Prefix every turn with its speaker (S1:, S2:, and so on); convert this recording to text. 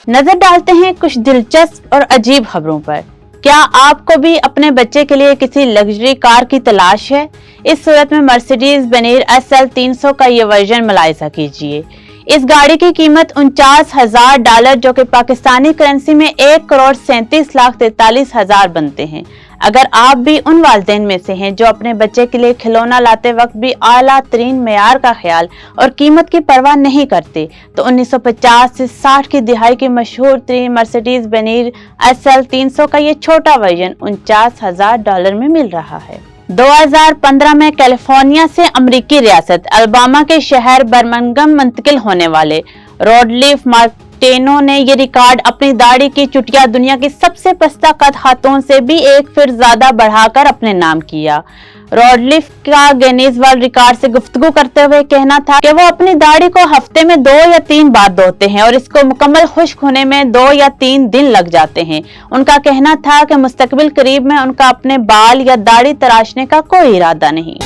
S1: नजर डालते हैं कुछ दिलचस्प और अजीब खबरों पर। क्या आपको भी अपने बच्चे के लिए किसी लग्जरी कार की तलाश है? इस सूरत में मर्सिडीज बेनिज SL 300 का ये वर्जन मुलाहिजा कीजिए। इस गाड़ी की कीमत $49,000 जो कि पाकिस्तानी करेंसी में 1,37,43,000 बनते हैं। अगर आप भी उन वालिदैन में से हैं जो अपने बच्चे के लिए खिलौना लाते वक्त भी आला तरीन मेयार का ख्याल और कीमत की परवाह नहीं करते, तो 1950 से 60 की दिहाई की मशहूर तरीन मर्सिडीज बेनिज SL 300 का ये छोटा वर्जन $49,000 में मिल रहा है। 2015 में कैलिफोर्निया से अमेरिकी रियासत अलबामा के शहर बर्मिंघम मुंतकिल होने वाले रॉडलिफ मार्टिनो ने ये रिकॉर्ड अपनी दाढ़ी की चुटिया दुनिया की सबसे पस्ता कद खातून से भी एक फिर ज्यादा बढ़ाकर अपने नाम किया। रॉडलिफ का गिनीज वर्ल्ड रिकॉर्ड से गुफ्तगू करते हुए कहना था कि वो अपनी दाढ़ी को हफ्ते में 2 या 3 बार धोते हैं और इसको मुकम्मल खुश्क होने में 2 या 3 दिन लग जाते हैं। उनका कहना था कि मुस्तकबिल करीब में उनका अपने बाल या दाढ़ी तराशने का कोई इरादा नहीं।